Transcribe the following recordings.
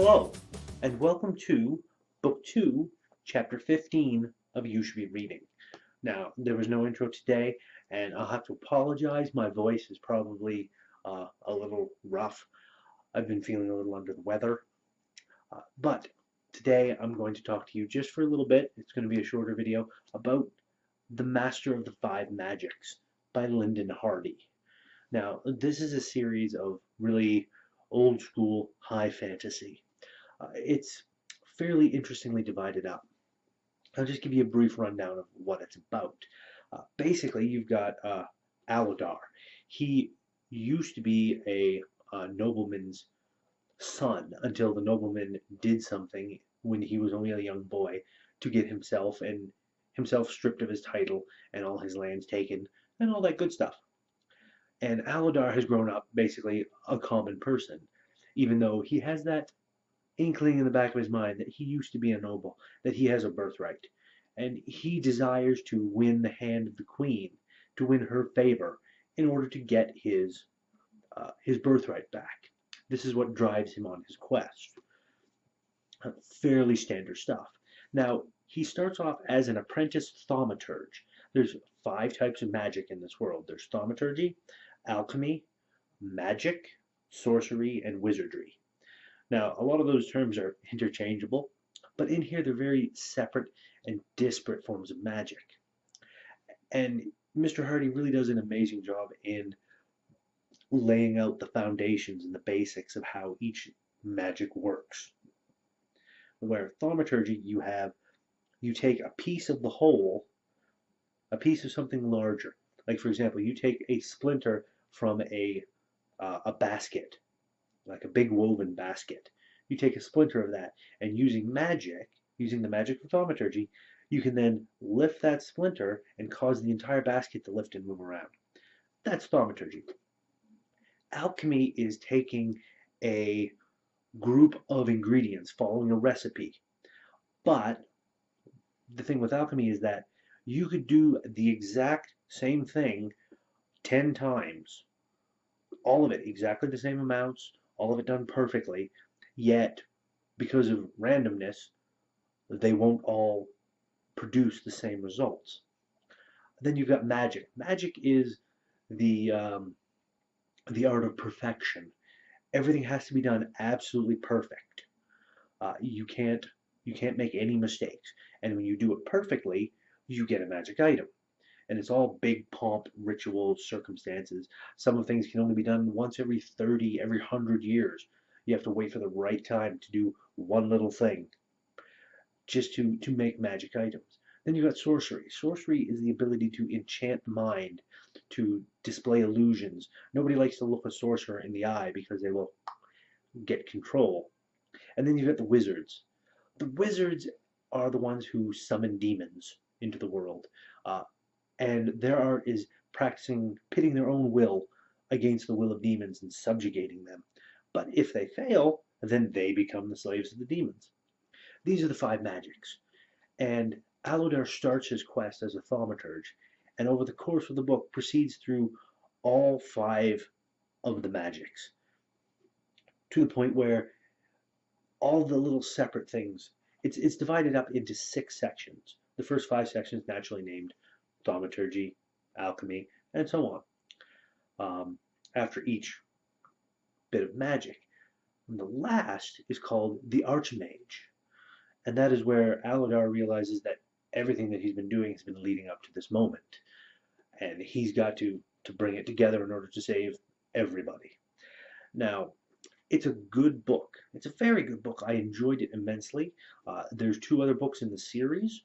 Hello, and welcome to Book 2, Chapter 15 of You Should Be Reading. Now, there was no intro today, and I'll have to apologize. My voice is probably a little rough. I've been feeling a little under the weather. But today I'm going to talk to you just for a little bit. It's going to be a shorter video about The Master of the Five Magics by Lyndon Hardy. Now, this is a series of really old school high fantasy. It's fairly interestingly divided up. I'll just give you a brief rundown of what it's about. Basically, you've got Aladar. He used to be a nobleman's son until the nobleman did something when he was only a young boy to get himself stripped of his title and all his lands taken and all that good stuff. And Aladar has grown up basically a common person, even though he has that inkling in the back of his mind that he used to be a noble, that he has a birthright. And he desires to win the hand of the queen, to win her favor, in order to get his birthright back. This is what drives him on his quest. Fairly standard stuff. Now, he starts off as an apprentice thaumaturge. There's 5 types of magic in this world. There's thaumaturgy, alchemy, magic, sorcery, and wizardry. Now, a lot of those terms are interchangeable, but in here they're very separate and disparate forms of magic. And Mr. Hardy really does an amazing job in laying out the foundations and the basics of how each magic works. Where thaumaturgy, you take a piece of the whole, a piece of something larger. Like, for example, you take a splinter from a basket, like a big woven basket. You take a splinter of that, and using the magic of thaumaturgy, you can then lift that splinter and cause the entire basket to lift and move around. That's thaumaturgy. Alchemy is taking a group of ingredients, following a recipe. But the thing with alchemy is that you could do the exact same thing 10 times. All of it, exactly the same amounts, all of it done perfectly, yet because of randomness, they won't all produce the same results. Then you've got magic. Magic is the art of perfection. Everything has to be done absolutely perfect. You can't make any mistakes. And when you do it perfectly, you get a magic item. And it's all big pomp, rituals, circumstances. Some of things can only be done once every 30, every 100 years. You have to wait for the right time to do one little thing just to make magic items. Then you've got sorcery. Sorcery is the ability to enchant the mind, to display illusions. Nobody likes to look a sorcerer in the eye because they will get control. And then you've got the wizards. The wizards are the ones who summon demons into the world. And their art is practicing pitting their own will against the will of demons and subjugating them. But if they fail, then they become the slaves of the demons. These are the 5 magics. And Aladar starts his quest as a thaumaturge, and over the course of the book proceeds through all 5 of the magics, to the point where all the little separate things, it's divided up into 6 sections. The first 5 sections naturally named thaumaturgy, alchemy, and so on, after each bit of magic. And the last is called the Archmage, and that is where Aladar realizes that everything that he's been doing has been leading up to this moment, and he's got to bring it together in order to save everybody. Now, it's a good book. It's a very good book. I enjoyed it immensely. There's 2 other books in the series.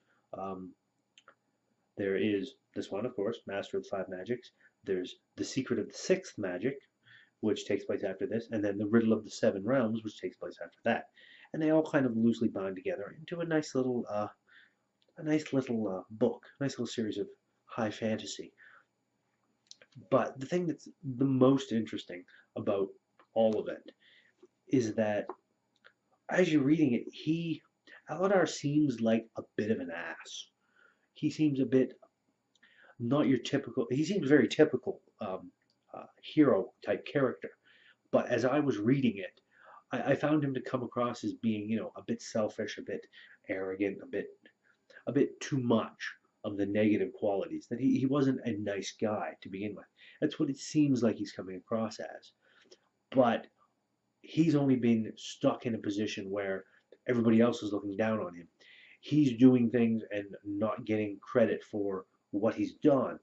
There is this one, of course, Master of the 5 Magics. There's The Secret of the 6th Magic, which takes place after this, and then The Riddle of the 7 Realms, which takes place after that. And they all kind of loosely bind together into a nice little book, a nice little series of high fantasy. But the thing that's the most interesting about all of it is that as you're reading it, Aladar seems like a bit of an ass. He seems a bit not your typical. He seems very typical hero type character. But as I was reading it, I found him to come across as being, a bit selfish, a bit arrogant, a bit too much of the negative qualities. That he wasn't a nice guy to begin with. That's what it seems like he's coming across as. But he's only been stuck in a position where everybody else is looking down on him. He's doing things and not getting credit for what he's done.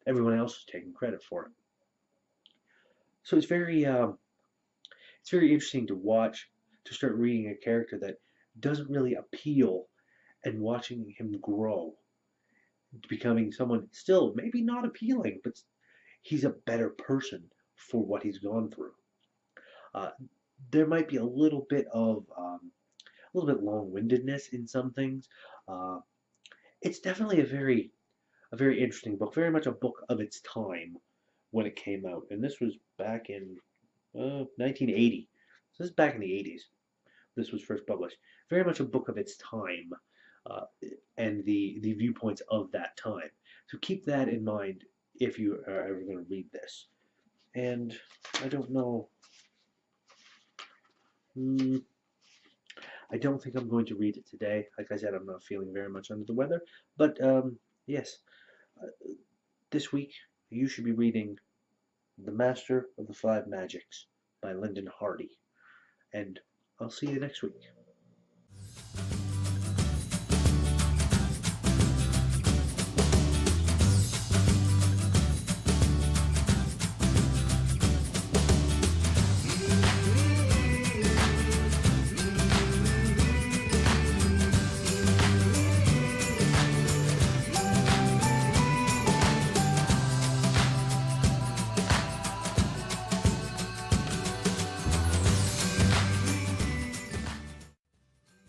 Everyone else is taking credit for it. So it's very interesting to watch, to start reading a character that doesn't really appeal, and watching him grow to becoming someone still maybe not appealing, but he's a better person for what he's gone through. Uh, there might be a little bit long-windedness in some things. Uh, it's definitely a very interesting book, very much a book of its time when it came out, and this was back in 1980. So this is back in the 80s. This was first published. Very much a book of its time, uh, and the viewpoints of that time. So keep that in mind if you are ever going to read this. And I don't know. Mm, I don't think I'm going to read it today. Like I said, I'm not feeling very much under the weather. But yes, uh, this week you should be reading The Master of the Five Magics by Lyndon Hardy. And I'll see you next week.